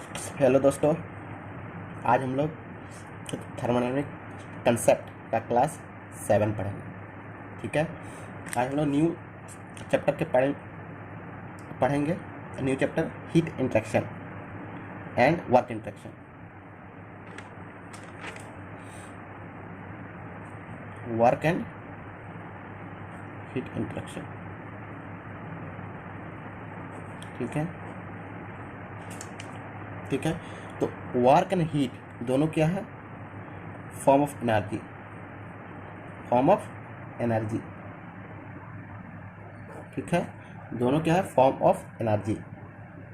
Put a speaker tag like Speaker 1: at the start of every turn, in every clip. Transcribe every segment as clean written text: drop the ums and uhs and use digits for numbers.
Speaker 1: Hello दोस्तों, आज हम लोग थर्मोडायनेमिक कंसेप्ट का क्लास 7 पढ़ेंगे। ठीक है, आज हम लोग न्यू चैप्टर के पढ़ेंगे। New chapter heat interaction and work interaction. Work and heat interaction. ठीक है, ठीक है। तो वर्क एंड हीट दोनों क्या है? Form of energy, form of energy. ठीक है, दोनों क्या है? Form of energy.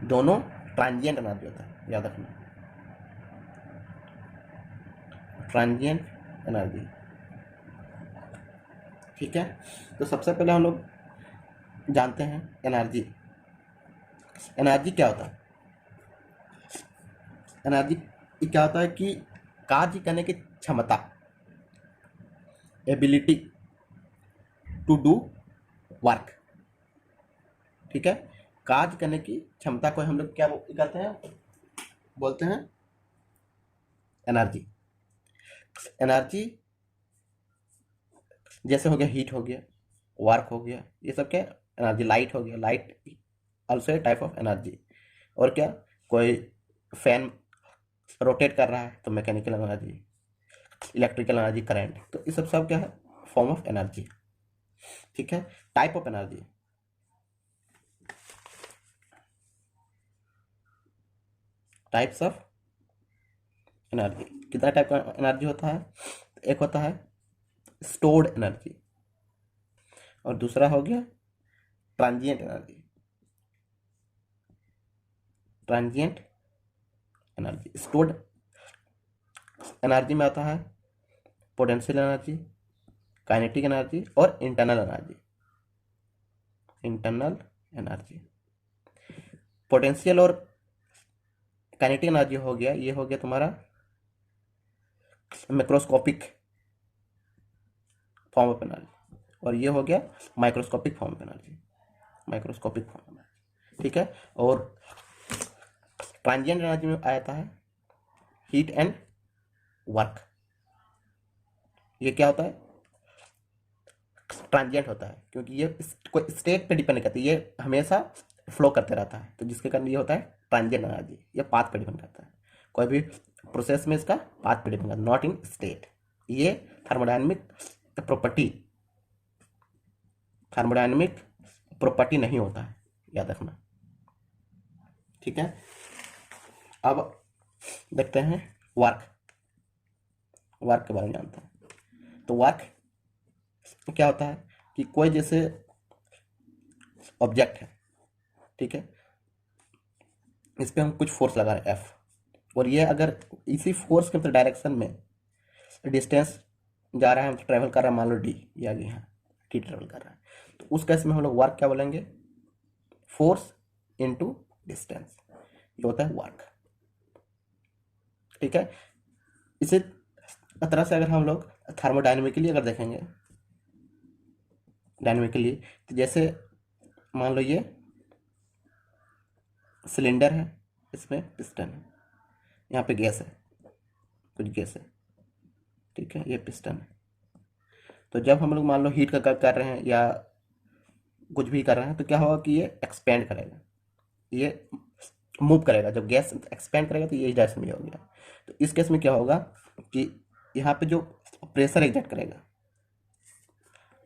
Speaker 1: दोनों ट्रांजिएंट एनर्जी होता है, याद रखना, ट्रांजिएंट एनर्जी। ठीक है, तो सबसे पहले हम लोग जानते हैं एनर्जी। एनर्जी क्या होता है? एनर्जी क्या होता है कि कार्य करने की क्षमता, एबिलिटी टू डू वर्क। ठीक है, कार्य करने की क्षमता को हम लोग क्या कहते हैं? बोलते हैं एनर्जी। एनर्जी जैसे हो गया हीट, हो गया वर्क, हो गया, ये सब क्या एनर्जी। लाइट हो गया, light also a type of energy. और क्या, कोई फैन रोटेट कर रहा है तो mechanical energy, electrical energy, current, तो ये सब सब क्या है? Form of energy. ठीक है, type of energy. Types of energy, कितना टाइप का एनर्जी होता है? एक होता है स्टोर्ड एनर्जी, और दूसरा हो गया transient energy. Transient energy, stored energy में आता है पोटेंशियल एनर्जी, काइनेटिक एनर्जी और internal energy. Internal energy, potential और काइनेटिक एनर्जी हो गया, ये हो गया तुम्हारा मैक्रोस्कोपिक फॉर्म ऑफ एनर्जी, और ये हो गया microscopic form of energy, microscopic form of energy. ठीक है, और ट्रांजिएंट एनर्जी में आता है हीट एंड वर्क। ये क्या होता है? ट्रांजिएंट होता है, क्योंकि ये कोई स्टेट पे डिपेंड करती है, ये हमेशा फ्लो करते रहता है, तो जिसके कारण ये होता है ट्रांजिएंट एनर्जी। ये पाथ पे डिपेंड करता है, कोई भी प्रोसेस में इसका पाथ पे डिपेंड करता है, नॉट इन स्टेट। ये थर्मोडायनेमिक प्रॉपर्टी, थर्मोडायनेमिक प्रॉपर्टी नहीं होता है, याद रखना। ठीक है, अब देखते हैं वर्क। वर्क के बारे में जानते हैं। तो वर्क क्या होता है कि कोई जैसे ऑब्जेक्ट है, ठीक है, इस पर हम कुछ फोर्स लगा रहे हैं एफ, और ये अगर इसी फोर्स के डायरेक्शन में डिस्टेंस जा रहा है, हम ट्रेवल कर रहा है, मान लो डी, ये आगे यहाँ टी ट्रेवल कर रहा है, तो उस केस में हम लोग वर्क क्या बोलेंगे? फोर्स इनटू डिस्टेंस, ये होता है वर्क। ठीक है, इसी तरह से अगर हम लोग थर्मोडायनेमिकली अगर देखेंगे, डायनेमिकली, तो जैसे मान लो ये सिलेंडर है, इसमें पिस्टन है, यहाँ पे गैस है, कुछ गैस है, ठीक है, ये पिस्टन है। तो जब हम लोग मान लो हीट का कर रहे हैं या कुछ भी कर रहे हैं, तो क्या होगा कि ये एक्सपेंड करेगा, ये मूव करेगा। जब गैस एक्सपेंड करेगा तो ये इस डायरेक्शन में हो गया। तो इस केस में क्या होगा कि यहाँ पे जो प्रेशर एग्जर्ट करेगा,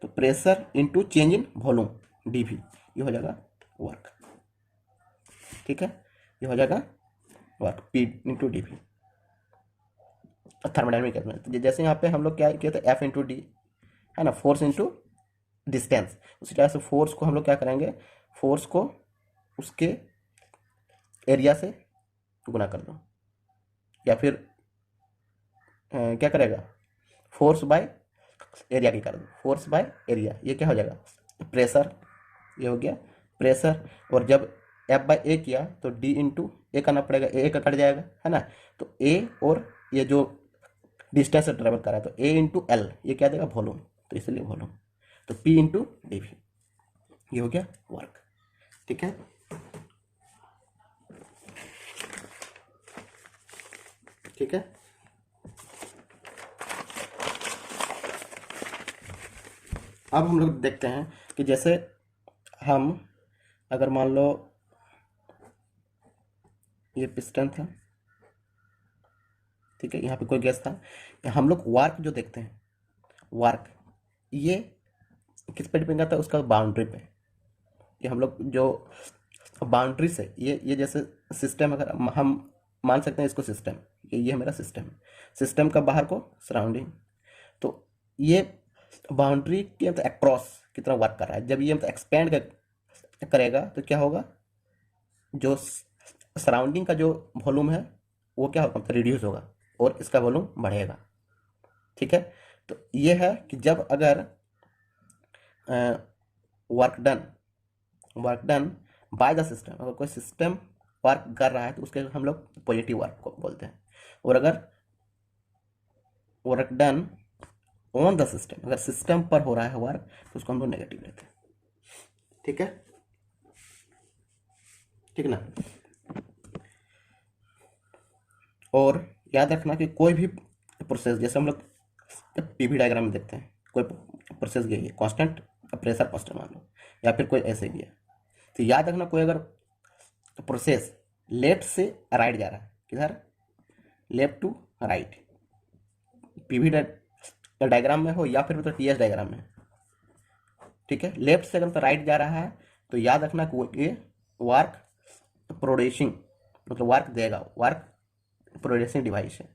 Speaker 1: तो pressure into change in volume D भी, ये हो जाएगा वर्क। ठीक है, ये हो जाएगा वर्क, पी इंटू डी भी, थर्मोडायनेमिक केस में। तो जैसे यहाँ पे हम लोग क्या किया था, एफ इंटू डी है ना, फोर्स इंटू डिस्टेंस। उसी तरह से फोर्स को हम लोग क्या करेंगे? फोर्स को उसके एरिया से गुना कर दो, या फिर क्या करेगा? फोर्स बाय एरिया की कर दो, फोर्स बाय एरिया, ये क्या हो जाएगा? प्रेशर, ये हो गया प्रेशर। और जब एफ बाय ए किया तो डी इंटू ए करना पड़ेगा, ए का कट जाएगा, है ना, तो ए और ये जो डिस्टेंस से ट्रेवल कर रहा है, तो ए इंटू एल, ये क्या देगा? वॉल्यूम, तो इसलिए वॉल्यूम, तो पी इंटू डी भी, ये हो गया वर्क। ठीक है, ठीक है। अब हम लोग देखते हैं कि जैसे हम अगर मान लो ये पिस्टन था, ठीक है, यहाँ पे कोई गैस था, हम लोग वार्क जो देखते हैं, वार्क ये किस पे डिपेंड करता है, उसका बाउंड्री पे। ये हम लोग जो बाउंड्री से ये जैसे सिस्टम, अगर हम मान सकते हैं इसको सिस्टम, ये है मेरा सिस्टम, सिस्टम का बाहर को सराउंडिंग, तो ये बाउंड्री के मतलब अक्रॉस कितना वर्क कर रहा है। जब ये मतलब एक्सपेंड करेगा तो क्या होगा, जो सराउंडिंग का जो वॉल्यूम है वो क्या होगा, मतलब रिड्यूस होगा और इसका वॉल्यूम बढ़ेगा, ठीक है। तो ये है कि जब अगर work done by the system, अगर कोई सिस्टम वर्क कर रहा है तो उसके हम लोग पॉजिटिव वर्क को बोलते हैं, और अगर work done on the system, अगर सिस्टम पर हो रहा है वर्क तो उसको हम लोग नेगेटिव लेते हैं, ठीक है, ठीक ना। और याद रखना कि कोई भी प्रोसेस, जैसे हम लोग पीवी डायग्राम में देखते हैं, कोई प्रोसेस गई है कांस्टेंट प्रेशर कांस्टेंट मान लो, या फिर कोई ऐसे गया, तो याद रखना कोई अगर प्रोसेस लेफ्ट से राइट जा रहा है, किधर, left to right, PV diagram में हो या फिर तो टीएस डायग्राम में, ठीक है, लेफ्ट से अगर तो राइट जा रहा है तो याद रखना कि ये वर्क प्रोड्यूसिंग मतलब वर्क देगा, वर्क प्रोड्यूसिंग डिवाइस है।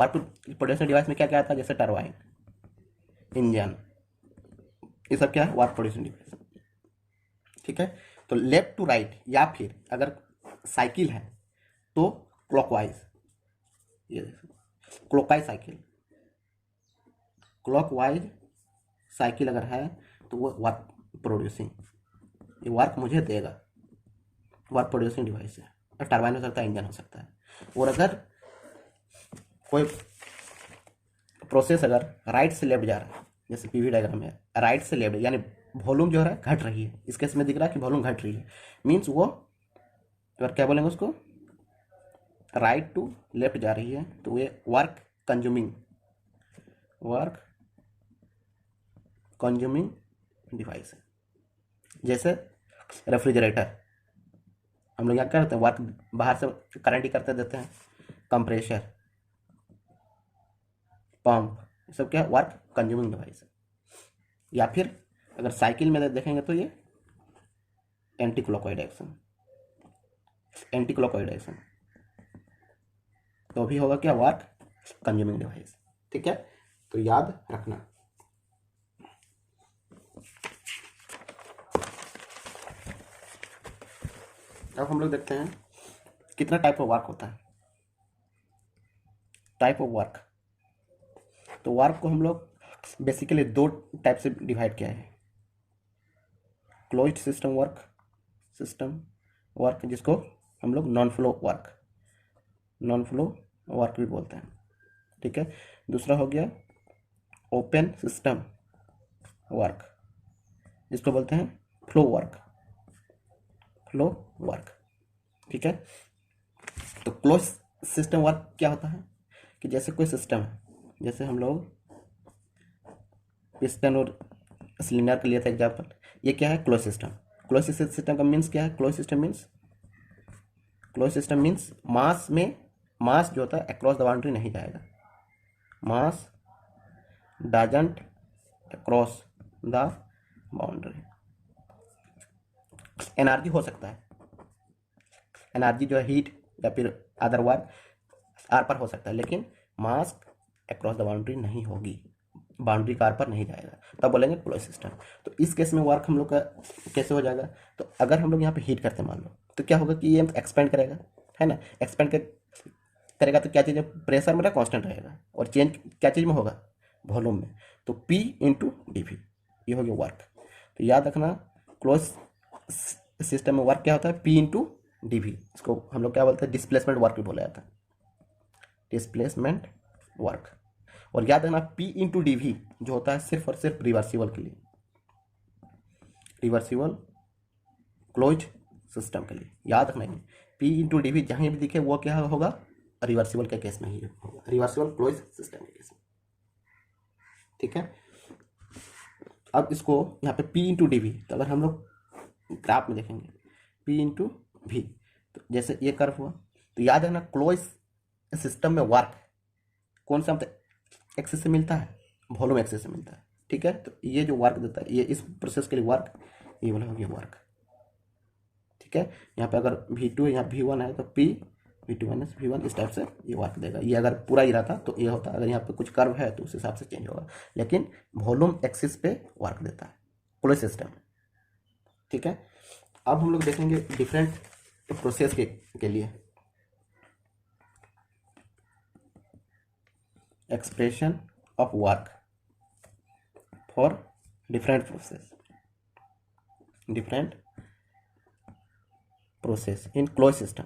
Speaker 1: वर्क प्रोड्यूसिंग डिवाइस में क्या क्या आता है, जैसे टरबाइन, इंजन, ये सब क्या है, वर्क प्रोड्यूसिंग डिवाइस, ठीक है। तो लेफ्ट टू राइट या फिर अगर साइकिल है तो क्लॉकवाइज, ये क्लॉकवाइज साइकिल, क्लॉकवाइज साइकिल अगर है तो वो वर्क प्रोड्यूसिंग, ये वर्क मुझे देगा, वर्क प्रोड्यूसिंग डिवाइस है। टरबाइन हो सकता है, इंजन हो सकता है। और अगर कोई प्रोसेस अगर राइट से लेफ्ट जा रहा है, जैसे पीवी डायग्राम में राइट से लेफ्ट, यानी वॉल्यूम जो है घट रही है, इस केस में दिख रहा है कि वॉल्यूम घट रही है, मीन्स वो अगर क्या बोलेंगे उसको, राइट टू लेफ्ट जा रही है, तो ये वर्क कंज्यूमिंग डिवाइस है। जैसे रेफ्रिजरेटर, हम लोग यहाँ क्या करते हैं, वर्क बाहर से करंट ही करते देते हैं, कंप्रेशर, पंप, ये सब क्या है, वर्क कंज्यूमिंग डिवाइस है। या फिर अगर साइकिल में देखेंगे तो ये एंटी क्लॉकवाइज एक्शन, तो भी होगा क्या, वर्क कंज्यूमिंग डिवाइस, ठीक है। तो याद रखना। अब हम लोग देखते हैं कितना टाइप ऑफ वर्क होता है, टाइप ऑफ वर्क। तो वर्क को हम लोग बेसिकली दो टाइप से डिवाइड किया है, क्लोज्ड सिस्टम वर्क जिसको हम लोग नॉन फ्लो वर्क भी बोलते हैं, ठीक है। दूसरा हो गया ओपन सिस्टम वर्क, जिसको बोलते हैं फ्लो वर्क, ठीक है। तो क्लोज सिस्टम वर्क क्या होता है कि जैसे कोई सिस्टम है, जैसे हम लोग पिस्टन और सिलेंडर के लिए था एग्जाम्पल, ये क्या है, क्लोज सिस्टम का मीन्स क्या है, क्लोज सिस्टम मीन्स मास जो होता है अक्रॉस द बाउंड्री नहीं जाएगा, mass doesn't across the boundary. Energy हो सकता है, एनर्जी जो है हीट या फिर अदर वर्क आर पर हो सकता है, लेकिन मास अक्रॉस द बाउंड्री नहीं होगी, बाउंड्री कार पर नहीं जाएगा, तब बोलेंगे क्लोज सिस्टम। तो इस केस में वर्क हम लोग का कैसे हो जाएगा, तो अगर हम लोग यहाँ पे हीट करते मान लो, तो क्या होगा कि ये एक्सपेंड करेगा, है ना, एक्सपेंड करेगा तो क्या चीज़ है, प्रेशर मेरा कांस्टेंट रहेगा, और चेंज क्या चीज़ में होगा, वॉल्यूम में, तो P इंटू dV, ये हो गया वर्क। तो याद रखना क्लोज सिस्टम में वर्क क्या होता है, P इंटू dV, इसको हम लोग क्या बोलते हैं, डिस्प्लेसमेंट वर्क भी बोला जाता है, डिस्प्लेसमेंट वर्क। और याद रखना P इंटू dV जो होता है सिर्फ और सिर्फ रिवर्सिबल के लिए, रिवर्सिबल क्लोज सिस्टम के लिए, याद रखना है P इंटू dV जहाँ भी दिखे वो क्या होगा, रिवर्सिबल के केस में ही होगा, रिवर्सिबल क्लोज सिस्टम के केस में। ठीक है, अब इसको यहाँ पे P इंटू डी वी, तो अगर हम लोग ग्राफ में देखेंगे P इंटू वी, तो जैसे ये कर्व हुआ, तो याद रखना क्लोज सिस्टम में वर्क कौन सा एक्सिस से मिलता है, वॉल्यूम एक्सिस से मिलता है। ठीक है, तो ये जो वर्क देता है, ये इस प्रोसेस के लिए वर्क, ये वाला हो गया वर्क। ठीक है, यहाँ पे अगर V2 यहाँ V1 है तो P V2 माइनस V1 इस टाइप से ये वर्क देगा। ये अगर पूरा ही रहता तो ये होता, अगर यहाँ पे कुछ कर्व है तो उस हिसाब से चेंज होगा, लेकिन वॉल्यूम एक्सिस पे वर्क देता है क्लोज सिस्टम। ठीक है, अब हम लोग देखेंगे डिफरेंट प्रोसेस के लिए expression of work for different process in close system.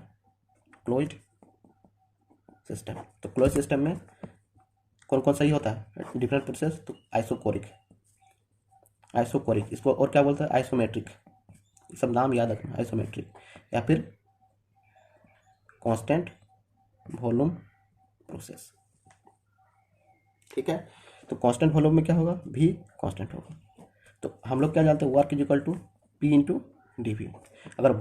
Speaker 1: तो क्लोज सिस्टम में कौन कौन सा ही होता है डिफरेंट प्रोसेस, तो आइसोकोरिक, इसको और क्या बोलते हैं, आइसोमेट्रिक, सब नाम याद रखना, आइसोमेट्रिक, या फिर कांस्टेंट वॉल्यूम प्रोसेस। ठीक है, तो कांस्टेंट वॉल्यूम में क्या होगा, भी कांस्टेंट होगा। तो हम लोग क्या जानते हैं, work is equal to P into D V. अगर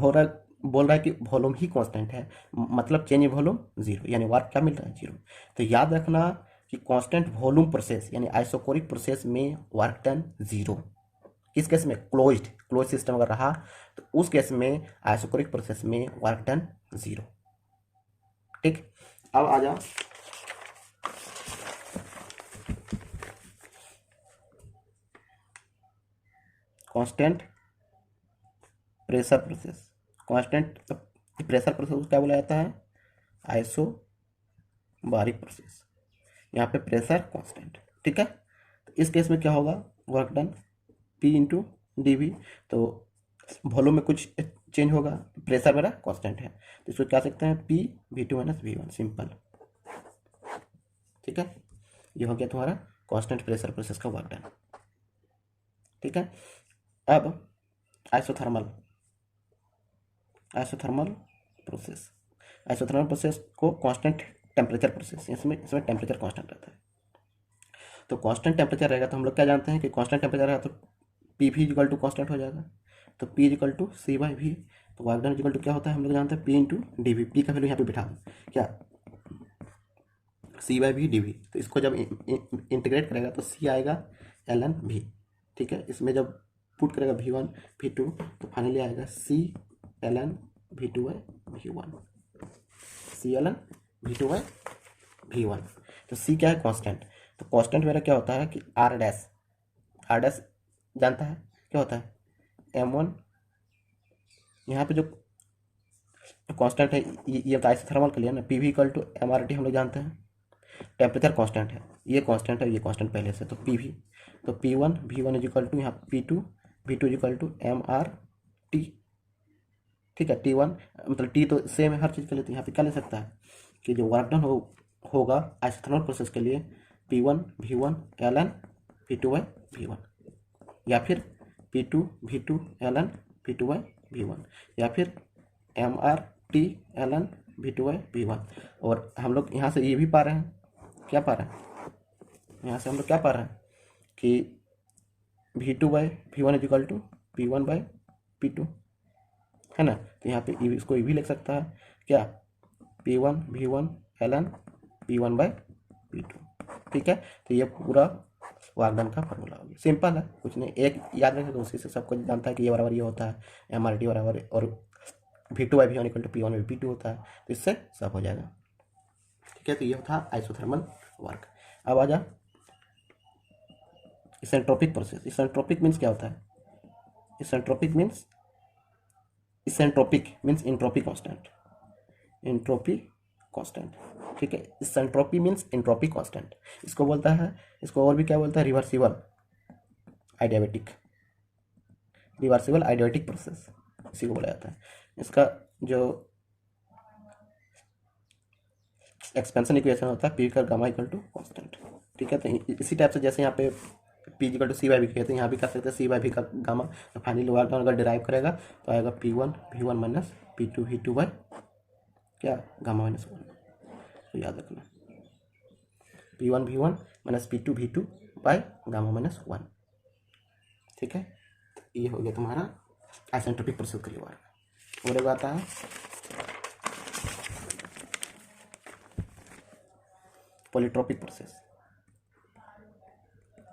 Speaker 1: बोल रहा है कि वॉल्यूम ही कांस्टेंट है, मतलब चेंज इन वॉल्यूम जीरो, यानी वर्क क्या मिल रहा है, जीरो। तो याद रखना कि कांस्टेंट वॉल्यूम प्रोसेस यानी आइसोकोरिक प्रोसेस में वर्क डन जीरो। किस केस में, क्लोज सिस्टम अगर रहा तो उस केस में आइसोकोरिक प्रोसेस में वर्क डन जीरो। ठीक, अब आ जाओ constant pressure process. Constant pressure process को क्या बोला जाता है, आइसोबारिक प्रोसेस। यहाँ पे प्रेशर कांस्टेंट। ठीक है, तो इस केस में क्या होगा, work done P into D V, तो वॉल्यूम में कुछ चेंज होगा, प्रेशर मेरा कांस्टेंट है, तो इसको क्या सकते हैं, P V2 minus V1, simple. ठीक है, ये हो गया तुम्हारा कांस्टेंट प्रेशर प्रोसेस का वर्क डन। ठीक है, अब आइसोथर्मल प्रोसेस को कांस्टेंट टेम्परेचर प्रोसेस, इसमें टेम्परेचर कांस्टेंट रहता है। तो कांस्टेंट टेम्परेचर रहेगा तो हम लोग क्या जानते हैं कि कांस्टेंट टेम्परेचर रहेगा तो P भी इक्वल टू कांस्टेंट हो जाएगा, तो P equal to C by V। तो वर्क डन इक्वल टू क्या होता है, हम लोग जानते हैं P into D V. P का वैल्यू यहाँ पे बिठा दो, क्या C by V D V. तो इसको जब इंटीग्रेट करेगा तो C आएगा ln V। ठीक है, इसमें जब पुट करेगा V1 V2 तो फाइनली आएगा C ln V2 by V1, C ln V2 by V1। तो C क्या है, कांस्टेंट। तो कांस्टेंट मेरा क्या होता है कि R डैश जानता है क्या होता है, M1। यहाँ पे जो कांस्टेंट है ये तो आइसोथर्मल के लिए ना, PV इक्वल टू MRT हम लोग जानते हैं। टेम्परेचर कांस्टेंट है, ये कांस्टेंट है, ये कांस्टेंट पहले से, तो PV, तो P1 V1 is equal to यहाँ P2 V2 is equal to MRT। ठीक है, T1 मतलब T तो सेम है हर चीज़ के लिए, तो यहाँ पे क्या ले सकता है कि जो वर्क डन होगा आइसोथर्मल प्रोसेस के लिए P1 V1 ln P2 by V1, या फिर P2 V2 ln P2 by V1, या फिर MRT ln V2 by V1। और हम लोग यहाँ से ये भी पा रहे हैं, क्या पा रहे हैं, यहाँ से हम लोग क्या पा रहे हैं कि V2 by V1 is equal to P1 by P2, है ना। तो यहाँ पे इसको ये भी लिख सकता है क्या, P1 V1 ln P1 by P2। ठीक है, तो ये पूरा वर्क डन का फॉर्मूला हो गया, सिंपल है, कुछ नहीं, एक याद रखेगा उसी से सबको जानता है कि ये बराबर ये होता है, MRT बराबर, और V2 by V1 equal to P1 by P2 होता है, तो इससे सब हो जाएगा। ठीक है, तो ये था आइसोथर्मल वर्क। अब आ जा इसेंट्रोपिक प्रोसेस। इसेंट्रोपिक मीन्स क्या होता है, इसेंट्रोपिक मीन्स एंट्रोपी कांस्टेंट। ठीक है, इसेंट्रोपी मीन्स एंट्रोपी कांस्टेंट। इसको बोलता है, इसको और भी क्या बोलता है, रिवर्सिबल आइडियाबैटिक प्रोसेस, इसी को बोला जाता है। इसका जो एक्सपेंशन इक्वेशन होता है P का गामा इक्वल टू कांस्टेंट। ठीक है, तो इसी टाइप से जैसे यहाँ पे P equal to C by V कहते हैं, यहाँ भी कर सकते हैं C बाई वी का गामा। तो फाइनली वर्क डन अगर डिराइव करेगा तो आएगा P1 V1 minus P2 V2 by क्या, गामा माइनस 1। तो याद रखना P1 V1 minus P2 V2 by gamma minus 1। ठीक है, तो ये हो गया तुम्हारा आइसेंट्रोपिक प्रोसेस के लिए वर्क। और एक आता है polytropic process.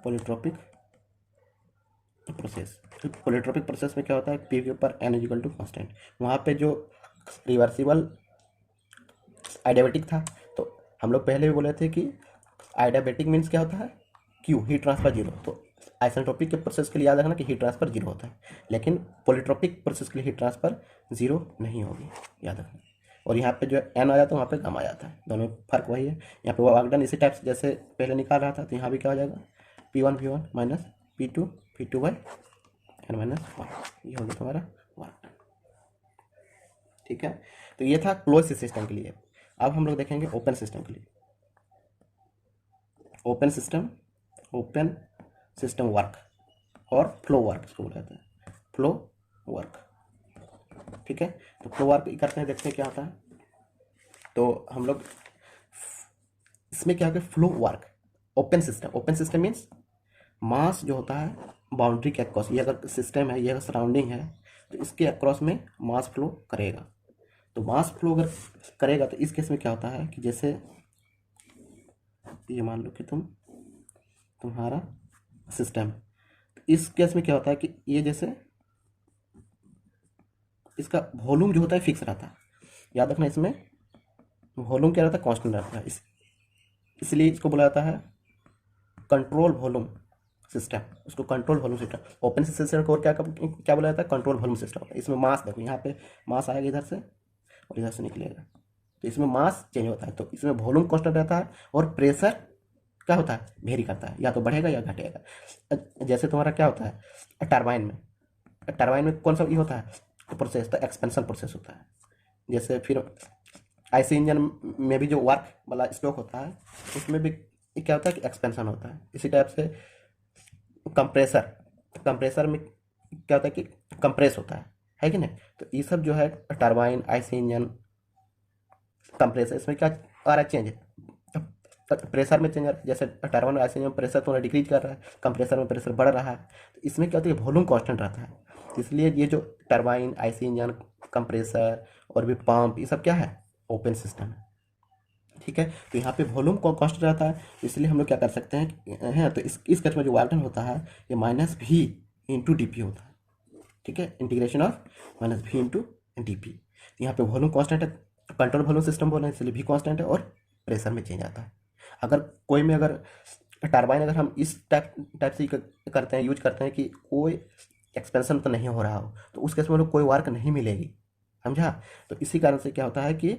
Speaker 1: Polytropic process, polytropic process में क्या होता है, पी के ऊपर एन इक्वल टू कॉन्स्टेंट। वहाँ पे जो रिवर्सिबल आइडियाबैटिक था, तो हम लोग पहले भी बोले थे कि आइडियाबैटिक मीन्स क्या होता है, क्यू हीट ट्रांसफर जीरो। तो आइसेंट्रोपिक के प्रोसेस के लिए याद रखना कि हीट ट्रांसफर जीरो होता है, लेकिन पॉलीट्रोपिक प्रोसेस के लिए हीट ट्रांसफर जीरो नहीं होगी, याद रखना। और यहाँ पे जो एन आ जाता है वहाँ पे गामा आ जाता है, दोनों में फर्क वही है। यहाँ पे वर्क डन इसी टाइप से जैसे पहले निकाल रहा था, तो यहाँ भी क्या हो जाएगा P1 V1 minus P2 V2 by N minus 1, ये हो गया तुम्हारा वर्क डन। ठीक है, तो ये था क्लोज सिस्टम के लिए। अब हम लोग देखेंगे ओपन सिस्टम के लिए। ओपन सिस्टम वर्क और फ्लो वर्क इसको बोला जाता है, फ्लो वर्क। ठीक है, तो फ्लो वर्क करते हैं, देखते हैं क्या होता है। तो हम लोग इसमें क्या होगा, flow work open system means mass जो होता है बाउंड्री के अक्रॉस, ये अगर सिस्टम है, ये अगर सराउंडिंग है, तो इसके अक्रॉस में मास फ्लो करेगा। तो मास फ्लो अगर करेगा तो इस केस में क्या होता है कि जैसे ये मान लो कि तुम्हारा सिस्टम, इस केस में क्या होता है कि ये जैसे इसका वॉल्यूम जो होता है फिक्स रहता है, याद रखना। इसमें वॉल्यूम क्या रहता है, कांस्टेंट रहता है, इसलिए इसको बोला जाता है कंट्रोल वॉल्यूम सिस्टम, उसको control volume system. Open system को क्या बोला जाता है, कंट्रोल वॉल्यूम सिस्टम। इसमें मास देखो, यहाँ पे मास आएगा इधर से और इधर से निकलेगा, तो इसमें मास चेंज होता है, तो इसमें वॉल्यूम कांस्टेंट रहता है और प्रेशर क्या होता है, वेरी करता है, या तो बढ़ेगा या घटेगा। जैसे तुम्हारा क्या होता है टरबाइन में कौन सा ये होता है प्रोसेस, तो एक्सपेंशन प्रोसेस होता है। जैसे फिर आईसी इंजन में भी जो वर्क वाला स्ट्रोक होता है, उसमें भी क्या होता है कि एक्सपेंशन होता है। इसी टाइप से कंप्रेसर में क्या होता है कि कंप्रेस होता है कि नहीं। तो ये सब जो है टरबाइन, आईसी इंजन, कंप्रेसर, इसमें क्या आ रहा है चेंज, प्रेशर में चेंज। जैसे टरबाइन आईसी इंजन में प्रेशर थोड़ा डिक्रीज कर रहा है, कंप्रेसर में प्रेशर बढ़ रहा है, तो इसमें क्या होता है वॉल्यूम कांस्टेंट रहता है। इसलिए ये जो टरबाइन, आईसी इंजन, कंप्रेसर और भी पंप, ये सब क्या है, ओपन सिस्टम है। ठीक है, तो यहाँ पे वॉल्यूम कांस्टेंट रहता है, इसलिए हम लोग क्या कर सकते हैं तो इस केस में जो वर्क डन होता है ये माइनस भी इंटू डी पी होता है। ठीक है, इंटीग्रेशन ऑफ माइनस भी इंटू डी पी। यहाँ पे वॉल्यूम कांस्टेंट है, कंट्रोल वॉल्यूम सिस्टम बोल रहे हैं, इसलिए भी कांस्टेंट है और प्रेशर में चेंज आता है। अगर कोई में अगर टरबाइन अगर हम इस टाइप से करते हैं, यूज करते हैं कि कोई एक्सपेंशन तो नहीं हो रहा हो, तो उस केस में कोई वर्क नहीं मिलेगी, समझा। तो इसी कारण से क्या होता है कि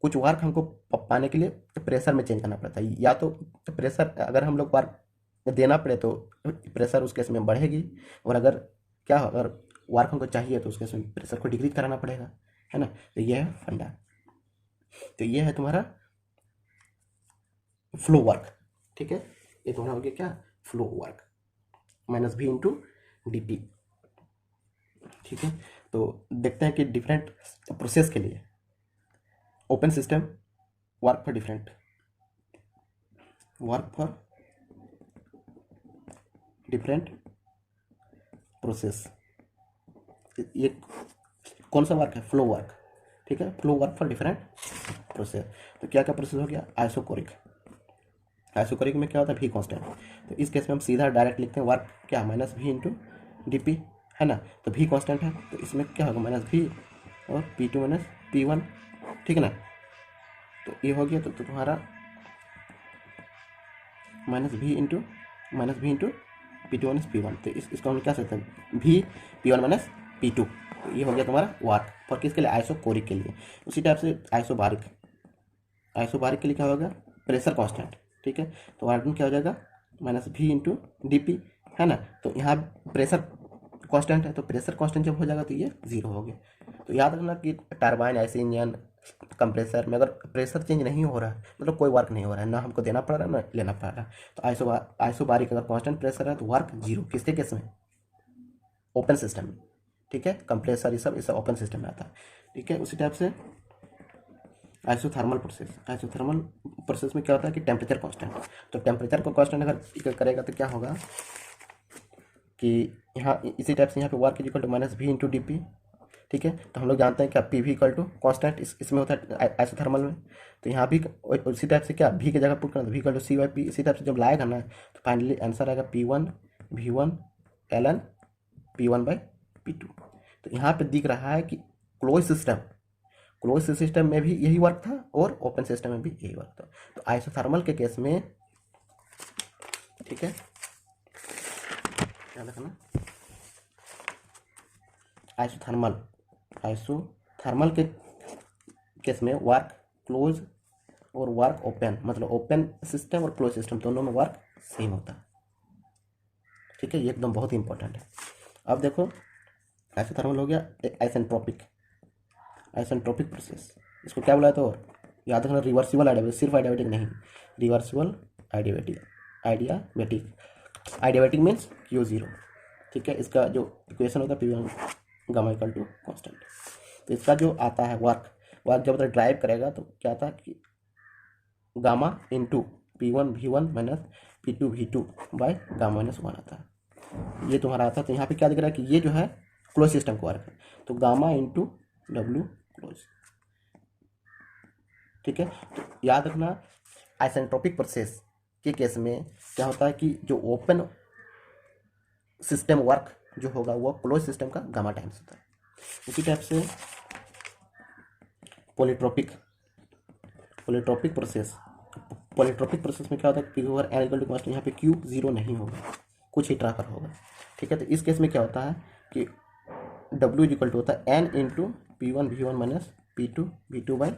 Speaker 1: कुछ वर्क हमको पाने के लिए प्रेशर में चेंज करना पड़ता है, या तो प्रेशर अगर हम लोग वर्क देना पड़े तो प्रेशर उस केस में बढ़ेगी, और अगर अगर वर्क हमको चाहिए तो उस केस में प्रेशर को डिक्रीज कराना पड़ेगा, है ना। तो ये है फंडा। तो ये है तुम्हारा फ्लो वर्क। ठीक है, ये तुम्हारा हो गया क्या, फ्लो वर्क माइनस भी इंटू डी पी। ठीक है, तो देखते हैं कि डिफरेंट प्रोसेस के लिए open system work for different process. ये कौन सा वर्क है, फ्लो वर्क। ठीक है, flow work for different process. तो क्या क्या प्रोसेस हो गया, आइसोकोरिक में क्या होता है, भी कांस्टेंट। तो इस केस में हम सीधा डायरेक्ट लिखते हैं वर्क क्या, माइनस भी इंटू डी पी, है ना। तो भी कांस्टेंट है, तो इसमें क्या होगा, माइनस भी और P2 माइनस P1, ठीक है ना। तो ये हो गया, तो तुम्हारा माइनस भी इंटू P2 माइनस P1। तो इसको हम क्या सकते हैं, भी P1 माइनस P2। तो ये हो गया तुम्हारा वर्क फॉर किसके लिए, आइसोकोरिक के लिए। उसी टाइप से आइसोबारिक के लिए क्या होगा, प्रेशर कांस्टेंट। ठीक है, तो वर्क में क्या हो जाएगा, माइनस भी इंटू डी पी, है ना। तो यहाँ प्रेशर कांस्टेंट है, तो प्रेशर कांस्टेंट जब हो जाएगा तो ये जीरो हो गया। तो याद रखना कि टरबाइन, आईसी इंजन, कंप्रेसर में अगर प्रेशर चेंज नहीं हो रहा है, मतलब कोई वर्क नहीं हो रहा है, ना हमको देना पड़ रहा है ना लेना पड़ रहा है, तो आइसोबारिक अगर कांस्टेंट प्रेशर है तो वर्क जीरो, किसके केस में, ओपन सिस्टम में। ठीक है, कंप्रेसर ये सब ओपन सिस्टम में आता है। ठीक है, उसी टाइप से आइसोथर्मल प्रोसेस में क्या होता है कि टेम्परेचर कांस्टेंट, तो टेम्परेचर को कांस्टेंट अगर करेगा तो क्या होगा कि यहाँ इसी टाइप से यहाँ पे work is equal to minus V into D P. ठीक है, तो हम लोग जानते हैं क्या P V equal to constant इसमें होता है आइसोथर्मल में। तो यहाँ भी उसी टाइप से क्या वी की जगह पुट करना, V equal to C by P. इसी टाइप से जब लाएगा ना तो फाइनली आंसर आएगा P one V one L N P one by P two. तो यहाँ पे दिख रहा है कि क्लोज सिस्टम में भी यही वर्क था और ओपन सिस्टम में भी यही वर्क था। तो आइसोथर्मल के केस में, ठीक है, क्या रखना, आइसोथर्मल के केस में वर्क क्लोज और वर्क ओपन, मतलब ओपन सिस्टम और क्लोज सिस्टम दोनों में वर्क सेम होता है। ठीक है, ये एकदम बहुत ही इंपॉर्टेंट है। अब देखो आइसोथर्मल हो गया एक आइसेंट्रोपिक प्रोसेस, इसको क्या बुलाया तो और याद रखना, रिवर्सिबल आइडियाबैटिक, सिर्फ आइडियाबैटिक नहीं, रिवर्सिबल आइडियाबैटिक मीन्स Q0। ठीक है, इसका जो इक्वेशन होता है P1 gamma equal to constant. तो इसका जो आता है वर्क जब तक ड्राइव करेगा तो क्या आता है कि gamma into P1 V1 minus P2 V2 by gamma minus 1 आता है, ये तुम्हारा आता है। तो यहाँ पे क्या दिख रहा है कि ये जो है क्लोज सिस्टम का वर्क है, तो गामा इंटू W क्लोज। ठीक है, तो याद रखना आइसेंट्रोपिक प्रोसेस के केस में क्या होता है कि जो ओपन सिस्टम वर्क जो होगा वो क्लोज सिस्टम का गामा टाइम्स होता है। उसी टाइप से पॉलीट्रोपिक प्रोसेस में क्या होता है P over N equal to constant, यहाँ पे Q 0 नहीं होगा, कुछ ही ट्राकर होगा। ठीक है, तो इस केस में क्या होता है कि W इक्वल टू होता है N into P1 V1 minus P2 V2 by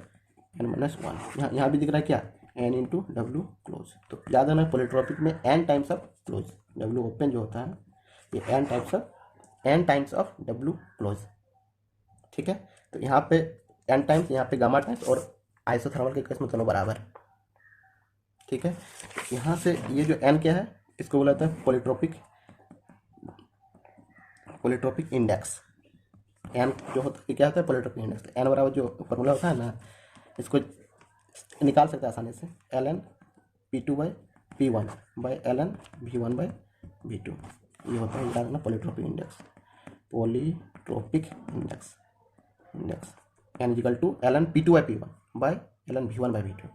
Speaker 1: N minus 1। यहाँ भी दिख रहा है क्या, N इंटू W क्लोज। तो याद रखना पॉलीट्रोपिक में N times of close, W open जो होता है ये N times of W close. ठीक है, तो यहाँ पे N टाइम्स, यहाँ पे गामा टाइम्स, और आइसोथर्मल के केस में दोनों बराबर। ठीक है, यहाँ से ये जो N क्या है इसको बोला जाता है पॉलीट्रोपिक इंडेक्स। N जो होता है क्या होता है पॉलीट्रोपिक इंडेक्स। N बराबर जो फॉर्मूला होता है ना, इसको निकाल सकते हैं आसानी से, ln P2 by P1 by ln V1 by V2, ये होता है याद रखना polytropic index n equal to ln P2 by P1 by ln V1 by V2।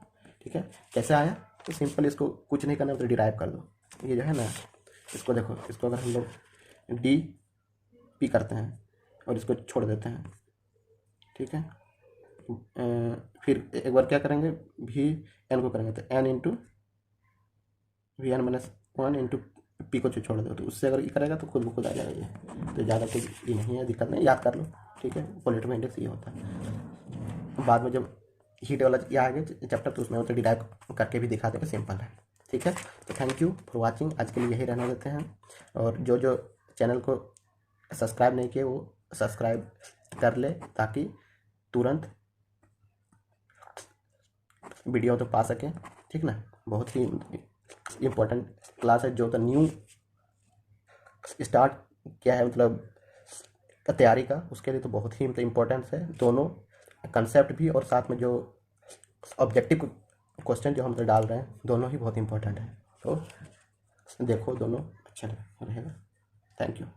Speaker 1: ठीक है, कैसे आया तो सिंपल, इसको कुछ नहीं करना तो डिराइव कर दो। ये जो है ना, इसको देखो, इसको अगर हम लोग डी पी करते हैं और इसको छोड़ देते हैं, ठीक है, फिर एक बार क्या करेंगे, वी एन को करेंगे तो N into V N minus 1 into P को छोड़ दो, तो उससे अगर ये करेगा तो खुद ब खुद आ जाएगा ये। तो ज़्यादा कुछ ये नहीं है, दिक्कत नहीं, याद कर लो। ठीक है, पॉलीट्रोपिक इंडेक्स ये होता है। बाद में जब हीट वाला ये आएगा चैप्टर तो उसमें वो तो डिराइव करके भी दिखा देगा, सिंपल है। ठीक है, तो थैंक यू फॉर वाचिंग, आज के लिए यही रहने देते हैं। और जो चैनल को सब्सक्राइब नहीं किए वो सब्सक्राइब कर ले, ताकि तुरंत वीडियो तो पा सकें। ठीक ना, बहुत ही इम्पोर्टेंट क्लास है, जो तो न्यू स्टार्ट किया है, मतलब तैयारी का, उसके लिए तो बहुत ही मतलब इम्पोर्टेंस है, दोनों कंसेप्ट भी और साथ में जो ऑब्जेक्टिव क्वेश्चन जो हम तो डाल रहे हैं, दोनों ही बहुत इंपॉर्टेंट है। तो देखो, दोनों अच्छा रहेगा। Thank you.